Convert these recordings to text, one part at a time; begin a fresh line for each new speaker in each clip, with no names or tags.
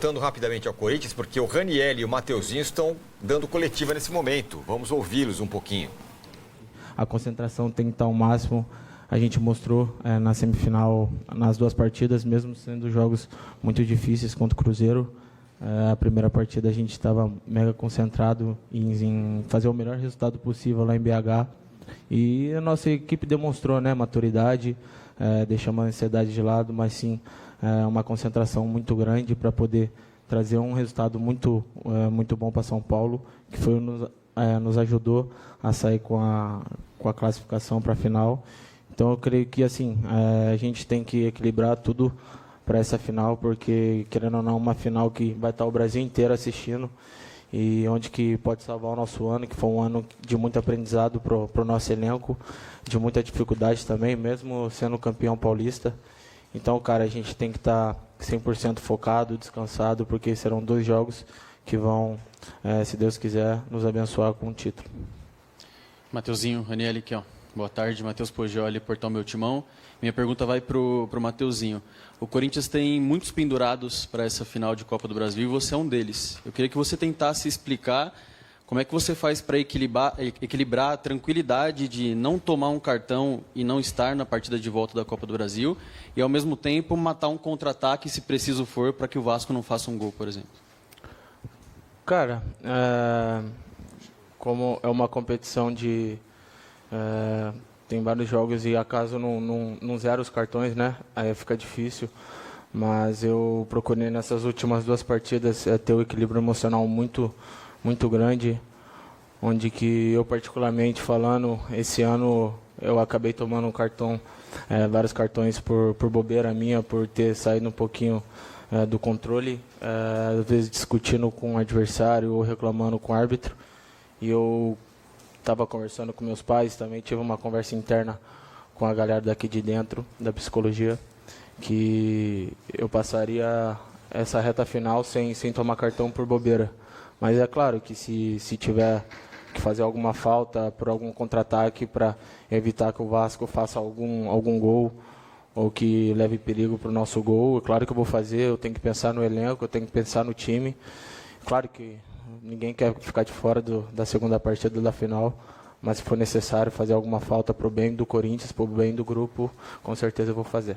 voltando rapidamente ao Corinthians, porque o Raniel e o Mateuzinho estão dando coletiva nesse momento. Vamos ouvi-los um pouquinho.
A concentração tem que estar ao máximo. A gente mostrou na semifinal, nas duas partidas, mesmo sendo jogos muito difíceis contra o Cruzeiro. A primeira partida a gente estava mega concentrado em fazer o melhor resultado possível lá em BH. E a nossa equipe demonstrou, né, maturidade, deixamos a ansiedade de lado, mas sim uma concentração muito grande para poder trazer um resultado muito bom para São Paulo, que nos ajudou a sair com a classificação para a final. Então eu creio que assim, a gente tem que equilibrar tudo para essa final, porque querendo ou não, uma final que vai estar o Brasil inteiro assistindo e onde que pode salvar o nosso ano, que foi um ano de muito aprendizado para o nosso elenco, de muita dificuldade também, mesmo sendo campeão paulista. Então, cara, a gente tem que estar 100% focado, descansado, porque serão 2 jogos que vão, se Deus quiser, nos abençoar com o título.
Mateuzinho, Raniel aqui, ó. Boa tarde, Matheus Poggioli, Portal Meu Timão. Minha pergunta vai para o Mateuzinho. O Corinthians tem muitos pendurados para essa final de Copa do Brasil e você é um deles. Eu queria que você tentasse explicar como é que você faz para equilibrar a tranquilidade de não tomar um cartão e não estar na partida de volta da Copa do Brasil e, ao mesmo tempo, matar um contra-ataque, se preciso for, para que o Vasco não faça um gol, por exemplo.
Cara, como é uma competição de... tem vários jogos e acaso não zero os cartões, né? Aí fica difícil. Mas eu procurei nessas últimas 2 partidas ter o equilíbrio emocional muito grande, onde que eu particularmente falando, esse ano eu acabei tomando um cartão, vários cartões por bobeira minha, por ter saído um pouquinho do controle, às vezes discutindo com o adversário ou reclamando com o árbitro. E eu estava conversando com meus pais, também tive uma conversa interna com a galera daqui de dentro, da psicologia, que eu passaria essa reta final sem tomar cartão por bobeira. Mas é claro que se tiver que fazer alguma falta por algum contra-ataque para evitar que o Vasco faça algum gol ou que leve perigo para o nosso gol, é claro que eu vou fazer, eu tenho que pensar no elenco, eu tenho que pensar no time. Claro que ninguém quer ficar de fora da segunda partida da final, mas se for necessário fazer alguma falta para o bem do Corinthians, para o bem do grupo, com certeza eu vou fazer.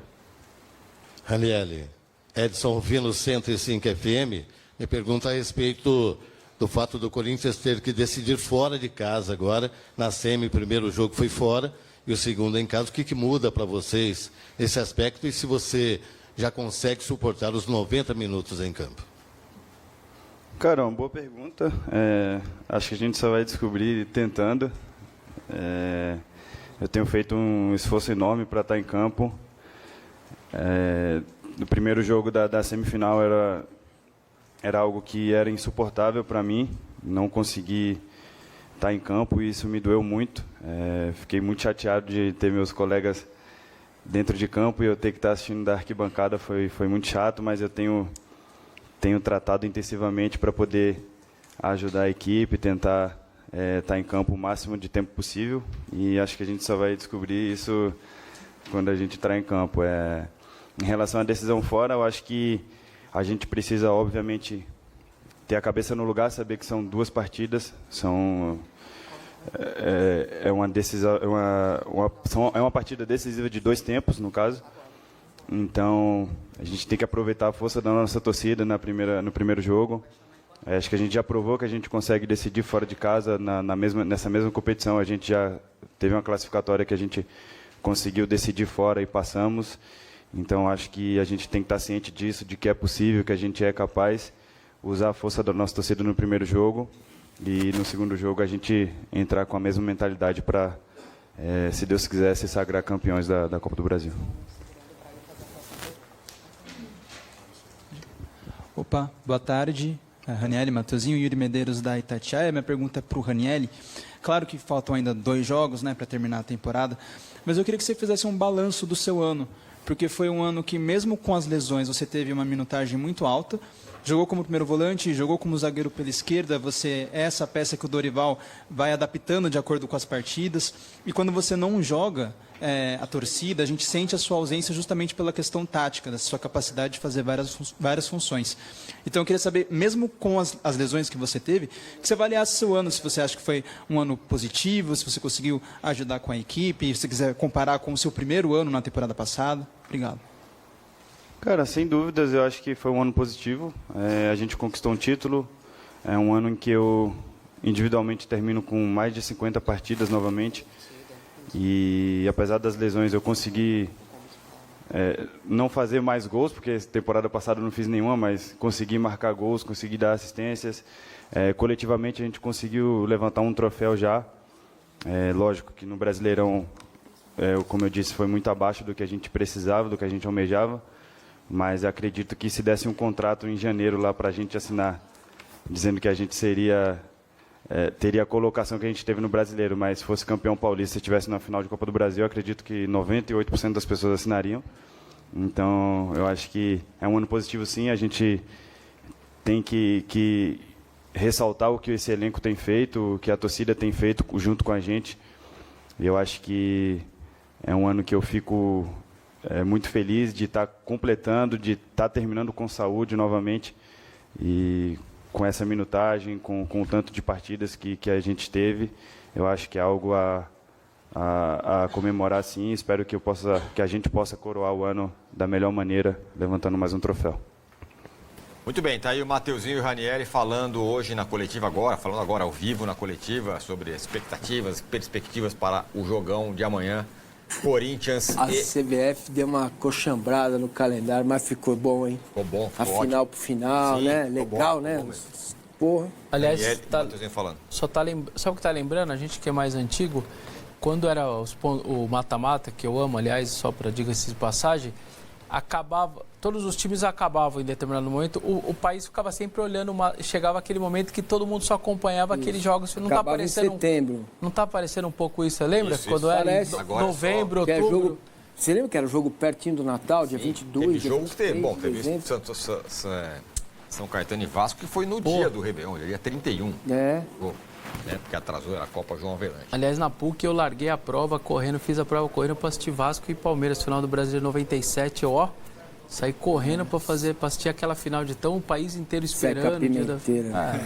Raniel, Edson Rufino, 105 FM, me pergunta a respeito do fato do Corinthians ter que decidir fora de casa agora. Na semi, o primeiro jogo foi fora e o segundo em casa. O que muda para vocês esse aspecto e se você já consegue suportar os 90 minutos em campo?
Cara, uma boa pergunta. Acho que a gente só vai descobrir tentando. Eu tenho feito um esforço enorme para estar em campo. No primeiro jogo da semifinal era algo que era insuportável para mim. Não consegui estar em campo e isso me doeu muito. Fiquei muito chateado de ter meus colegas dentro de campo e eu ter que estar assistindo da arquibancada. Foi muito chato, mas eu tenho tratado intensivamente para poder ajudar a equipe, tentar estar em campo o máximo de tempo possível. E acho que a gente só vai descobrir isso quando a gente entrar em campo. Em relação à decisão fora, eu acho que a gente precisa, obviamente, ter a cabeça no lugar, saber que são 2 partidas, é uma decisão, é uma partida decisiva de 2 tempos, no caso. Então, a gente tem que aproveitar a força da nossa torcida no primeiro jogo. Acho que a gente já provou que a gente consegue decidir fora de casa. Nessa mesma competição, a gente já teve uma classificatória que a gente conseguiu decidir fora e passamos. Então, acho que a gente tem que estar ciente disso, de que é possível, que a gente é capaz, usar a força da nossa torcida no primeiro jogo e no segundo jogo a gente entrar com a mesma mentalidade para, se Deus quiser, se sagrar campeões da Copa do Brasil.
Opa, boa tarde. Raniel, Mateuzinho, Yuri Medeiros da Itatiaia. Minha pergunta é para o Raniel. Claro que faltam ainda 2 jogos, né, para terminar a temporada, mas eu queria que você fizesse um balanço do seu ano, porque foi um ano que, mesmo com as lesões, você teve uma minutagem muito alta, jogou como primeiro volante, jogou como zagueiro pela esquerda, você é essa peça que o Dorival vai adaptando de acordo com as partidas. E quando você não joga, a torcida, a gente sente a sua ausência justamente pela questão tática, da sua capacidade de fazer várias funções. Então eu queria saber, mesmo com as lesões que você teve, que você avaliasse seu ano, se você acha que foi um ano positivo, se você conseguiu ajudar com a equipe, se você quiser comparar com o seu primeiro ano na temporada passada. Obrigado.
Cara, sem dúvidas, eu acho que foi um ano positivo. A gente conquistou um título. É um ano em que eu individualmente termino com mais de 50 partidas novamente. E apesar das lesões, eu consegui não fazer mais gols, porque temporada passada eu não fiz nenhuma, mas consegui marcar gols, consegui dar assistências. Coletivamente a gente conseguiu levantar um troféu já. Lógico que no Brasileirão, como eu disse, foi muito abaixo do que a gente precisava, do que a gente almejava. Mas acredito que se desse um contrato em janeiro lá para a gente assinar, dizendo que a gente teria a colocação que a gente teve no Brasileiro, mas se fosse campeão paulista e estivesse na final de Copa do Brasil, eu acredito que 98% das pessoas assinariam. Então, eu acho que é um ano positivo sim, a gente tem que ressaltar o que esse elenco tem feito, o que a torcida tem feito junto com a gente. E eu acho que é um ano que eu fico muito feliz de estar completando, de estar terminando com saúde novamente e com essa minutagem, com o tanto de partidas que a gente teve. Eu acho que é algo a comemorar sim. Espero que a gente possa coroar o ano da melhor maneira, levantando mais um troféu.
Muito bem, tá aí o Mateuzinho e o Ranieri falando hoje na coletiva falando agora ao vivo na coletiva sobre expectativas, perspectivas para o jogão de amanhã. Corinthians
A CBF deu uma coxambrada no calendário, mas ficou bom, hein?
Ficou bom, ficou
A final pro final,
Sim,
né?
ficou
Legal,
bom,
né?
ficou bom
Porra.
Aliás,
Ranieri, Mateuzinho falando.
sabe o que tá lembrando? A gente que é mais antigo, quando era o mata-mata, que eu amo, aliás, só para diga-se de passagem, todos os times acabavam em determinado momento, o país ficava sempre olhando, chegava aquele momento que todo mundo só acompanhava aqueles jogos. Não está aparecendo
em setembro.
Não está aparecendo um pouco isso, lembra?
Isso,
quando era em novembro,
Que
outubro.
Você lembra que era o jogo pertinho do Natal, dia 22,
Teve
dia
jogo
23
que teve,
de
teve
dezembro?
São Caetano e Vasco, que foi no dia do Réveillon, dia 31. Porque atrasou, era a Copa João Avelange.
Aliás, na PUC eu larguei a prova correndo, fiz a prova correndo para assistir Vasco e Palmeiras, final do Brasileiro 97, saí correndo para assistir aquela final de tão o país inteiro esperando.
Seca a pimenteira.